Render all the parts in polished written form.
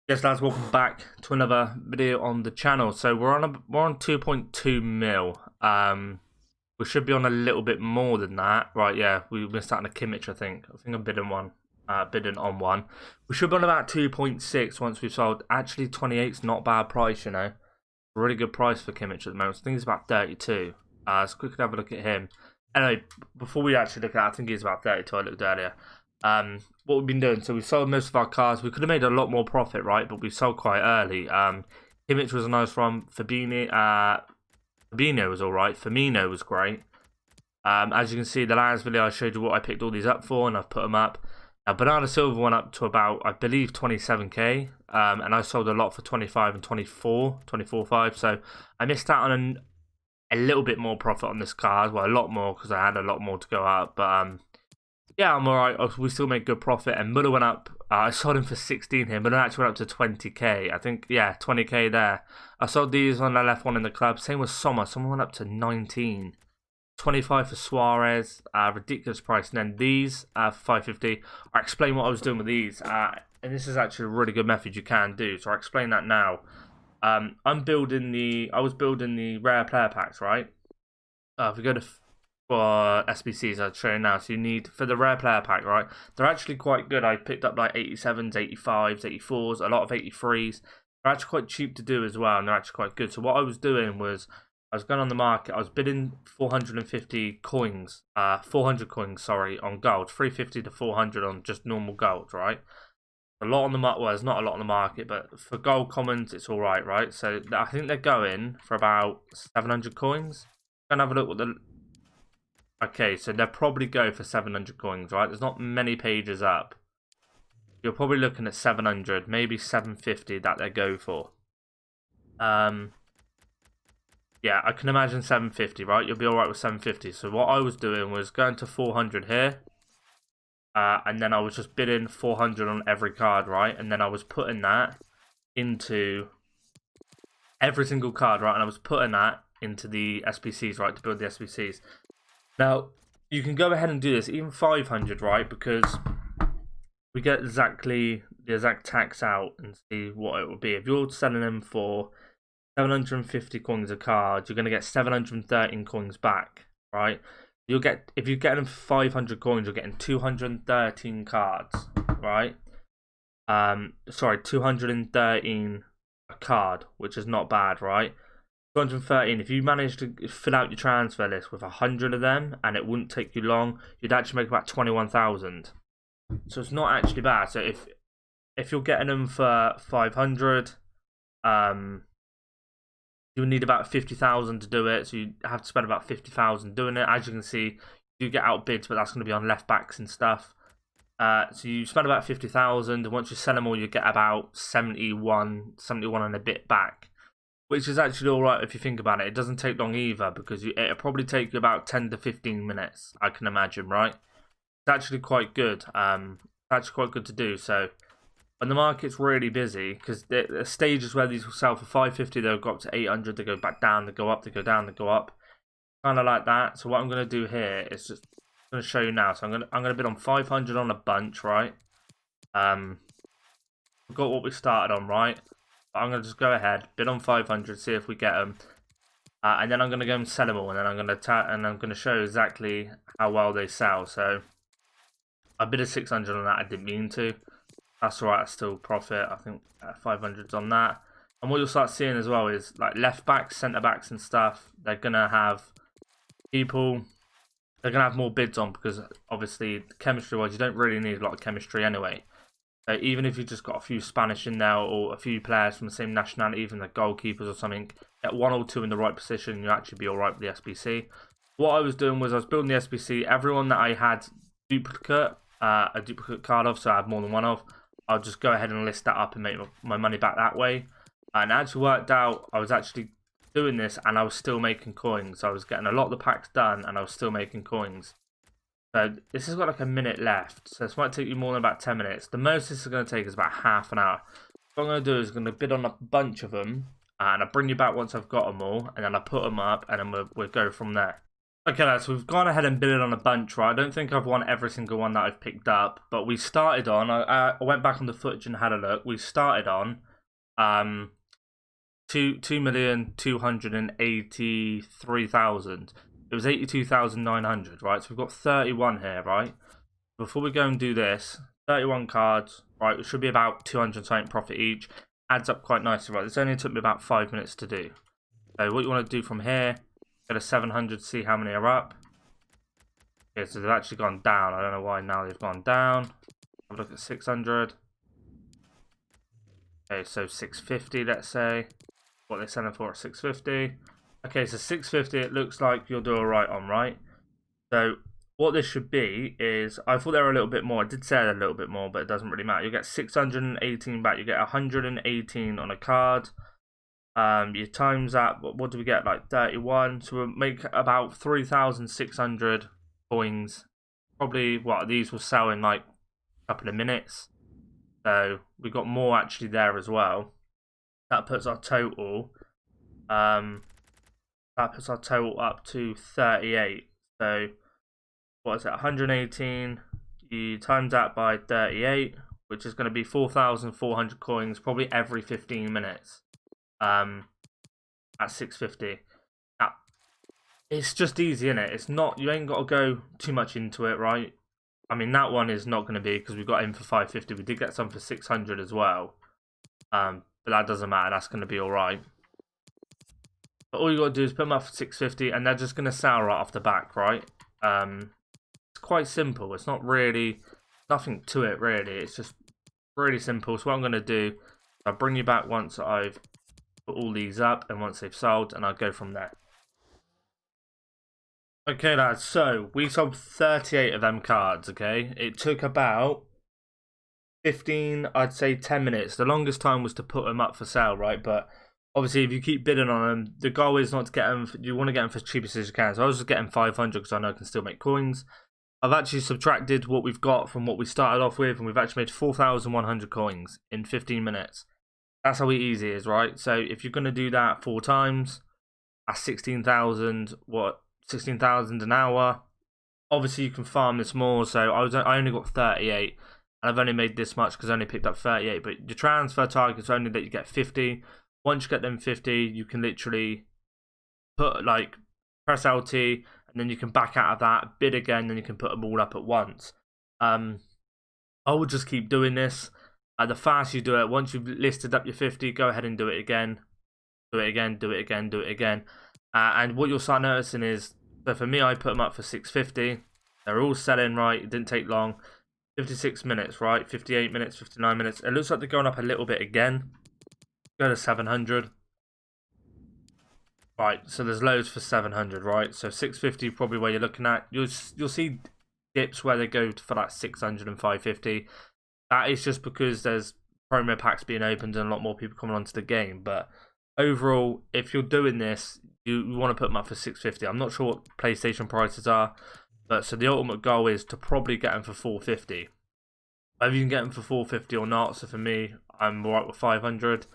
Yes, lads, welcome back to another video on the channel. So we're on 2.2 mil. We should be on a little bit more than that, right? Yeah, we missed out on a Kimmich, I think. I'm bidding bidding on one. We should be on about 2.6 once we've sold. Actually, 28's not a bad price, you know. Really good price for Kimmich at the moment. I think it's about 32. Let's quickly have a look at him. Anyway, before we actually look at it, I think he's about 32. I looked earlier. What we've been doing, so we sold most of our cars. We could have made a lot more profit, right? But we sold quite early. Kimmich was a nice one. Fabinho was alright. Firmino was great. As you can see, the last video I showed you what I picked all these up for, and I've put them up. Bernardo Silva went up to about, I believe, 27k, and I sold a lot for 25 and 24.5. So I missed out on a little bit more profit on this car, well, a lot more because I had a lot more to go up. But yeah, I'm alright. We still make good profit. And Muller went up. I sold him for 16 here. Muller actually went up to 20k. I think, yeah, 20k there. I sold these when I left one in the club. Same with Sommer. Someone went up to 19. 25 for Suarez. Ridiculous price. And then these for 550. I explain what I was doing with these. And this is actually a really good method you can do. So I explain that now. I was building the rare player packs, right? If we go to for SBCs, I'll show you now. So you need, for the rare player pack, right? They're actually quite good. I picked up like 87s, 85s, 84s, a lot of 83s. They're actually quite cheap to do as well, and they're actually quite good. So what I was doing was, I was going on the market. I was bidding 450 coins, 400 coins, sorry, on gold. 350 to 400 on just normal gold, right? A lot on the market. Well, there's not a lot on the market, but for gold commons, it's all right, right? So I think they're going for about 700 coins. Go and have a look what the... Okay, so they'll probably go for 700 coins, right? There's not many pages up. You're probably looking at 700, maybe 750 that they go for. Yeah, I can imagine 750, right? You'll be alright with 750. So what I was doing was going to 400 here. And then I was just bidding 400 on every card, right? And then I was putting that into every single card, right? And I was putting that into the SBCs, right? To build the SBCs. Now, you can go ahead and do this, even 500, right? Because we get the exact tax out and see what it will be. If you're selling them for 750 coins a card, you're going to get 713 coins back, right? You'll get, if you get them for 500 coins, you're getting 213 cards, right? Sorry, 213 a card, which is not bad, right? 213, if you manage to fill out your transfer list with 100 of them and it wouldn't take you long, you'd actually make about 21,000. So it's not actually bad. So if you're getting them for 500, you need about 50,000 to do it. So you have to spend about 50,000 doing it. As you can see, you get outbids, but that's going to be on left backs and stuff. So you spend about 50,000, and once you sell them all, you get about 71 and a bit back. Which is actually alright if you think about it. It doesn't take long either, because it'll probably take you about 10 to 15 minutes, I can imagine, right? It's actually quite good. It's actually quite good to do. So when the market's really busy, because the stages where these will sell for 550, they'll go up to 800, they go back down, they go up, they go down, they go up. Kind of like that. So what I'm going to do here is just going to show you now. So I'm going to bid on 500 on a bunch, right? We've got what we started on, right? I'm going to just go ahead, bid on 500, see if we get them. And then I'm going to go and sell them all. And then I'm going to show exactly how well they sell. So I bid a 600 on that. I didn't mean to. That's alright, I still profit. I think 500's on that. And what you'll start seeing as well is like left backs, centre backs and stuff. They're going to have people... They're going to have more bids on, because obviously chemistry-wise, you don't really need a lot of chemistry anyway. So even if you've just got a few Spanish in there, or a few players from the same nationality, even the goalkeepers or something, get one or two in the right position, you'll actually be alright with the SBC. What I was doing was I was building the SBC. Everyone that I had a duplicate card of, so I have more than one of, I'll just go ahead and list that up and make my money back that way. And it actually worked out. I was actually doing this and I was still making coins. So I was getting a lot of the packs done and I was still making coins. So this has got like a minute left. So this might take you more than about 10 minutes. The most this is going to take is about half an hour. What I'm going to do is I'm going to bid on a bunch of them. And I'll bring you back once I've got them all. And then I'll put them up and then we'll go from there. Okay, lads, so we've gone ahead and bid it on a bunch, right? I don't think I've won every single one that I've picked up, but we started on, I went back on the footage and had a look. We started on 2,283,000. It was 82,900, right? So we've got 31 here, right? Before we go and do this, 31 cards, right? It should be about 200 something profit each. Adds up quite nicely, right? This only took me about 5 minutes to do. So what you want to do from here, go to 700, see how many are up. Okay, so they've actually gone down. I don't know why now they've gone down. Have a look at 600. Okay, so 650, let's say. What they're selling for at 650. Okay, so 650, it looks like you'll do alright on, right? So what this should be is, I thought they were a little bit more. I did say a little bit more, but it doesn't really matter. You get 618 back. You get 118 on a card. Your times that, what do we get? Like 31. So we'll make about 3,600 coins. Probably, what, these will sell in like a couple of minutes. So we got more actually there as well. That puts our total up to 38. So what is it? 118. You times that by 38, which is going to be 4,400 coins, probably every 15 minutes. At 650. Now, it's just easy, innit? It's not, you ain't got to go too much into it, right? I mean, that one is not going to be, because we got in for 550. We did get some for 600 as well. But that doesn't matter. That's going to be alright. But all you got to do is put them up for 650, and they're just going to sell right off the back, right? It's quite simple. It's not really, nothing to it, really. It's just really simple. So what I'm going to do, I'll bring you back once I've put all these up, and once they've sold, and I'll go from there. Okay, lads, so we sold 38 of them cards, okay? It took about 15, I'd say 10 minutes. The longest time was to put them up for sale, right? But obviously, if you keep bidding on them, the goal is not to get them, you want to get them for as cheap as you can. So I was just getting 500 because I know I can still make coins. I've actually subtracted what we've got from what we started off with, and we've actually made 4,100 coins in 15 minutes. That's how easy it is, right? So if you're going to do that 4 times, that's 16,000, what? 16,000 an hour. Obviously, you can farm this more. So I only got 38, and I've only made this much because I only picked up 38. But your transfer target's only that you get 50. Once you get them 50, you can literally put, like, press LT, and then you can back out of that, bid again, then you can put them all up at once. I would just keep doing this. The faster you do it, once you've listed up your 50, go ahead and do it again. Do it again, do it again, do it again. And what you'll start noticing is, so for me, I put them up for 650. They're all selling, right? It didn't take long. 56 minutes, right? 58 minutes, 59 minutes. It looks like they're going up a little bit again. Go to 700. Right, so there's loads for 700, right? So 650 probably where you're looking at. You'll see dips where they go for like 600 and 550. That is just because there's promo packs being opened and a lot more people coming onto the game. But overall, if you're doing this, you want to put them up for 650. I'm not sure what PlayStation prices are, but so the ultimate goal is to probably get them for 450. Whether you can get them for 450 or not, so for me, I'm alright with 500.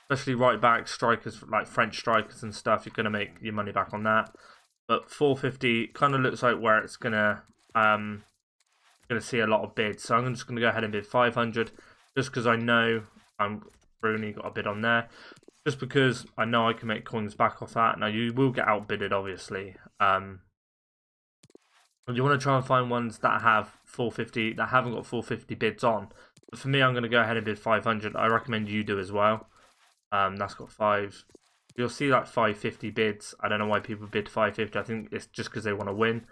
Especially right back strikers, like French strikers and stuff, you're going to make your money back on that. But 450 kind of looks like where it's going to see a lot of bids. So I'm just going to go ahead and bid 500, just because I know I'm Bruni got a bid on there. Just because I know I can make coins back off that. Now, you will get outbidded, obviously. You want to try and find ones that have 450, that haven't got 450 bids on. But for me, I'm going to go ahead and bid 500. I recommend you do as well. That's got 5. You'll see like 550 bids. I don't know why people bid 550. I think it's just because they want to win.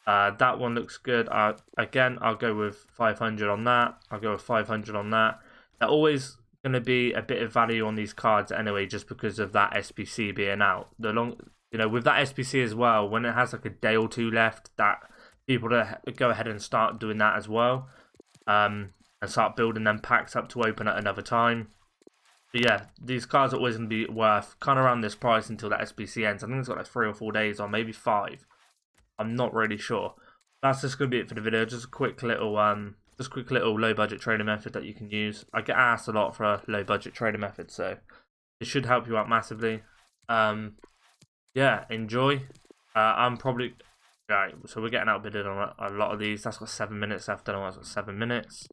That one looks good. Again, I'll go with 500 on that. I'll go with 500 on that. They're always going to be a bit of value on these cards anyway, just because of that SBC being out. With that SBC as well, when it has like a day or two left, that people go ahead and start doing that as well, and start building them packs up to open at another time. But yeah, these cards are always going to be worth kind of around this price until that SBC ends. I think it's got like 3 or 4 days, or maybe 5. I'm not really sure. That's just going to be it for the video. Just a quick little low budget trading method that you can use. I get asked a lot for a low budget trading method, so it should help you out massively. Yeah, enjoy. I'm probably right. So we're getting outbidded on a lot of these. That's got 7 minutes left. I don't know what's got 7 minutes.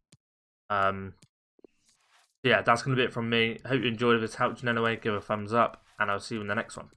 Yeah, that's gonna be it from me. Hope you enjoyed. If it's helped in any way, give a thumbs up, and I'll see you in the next one.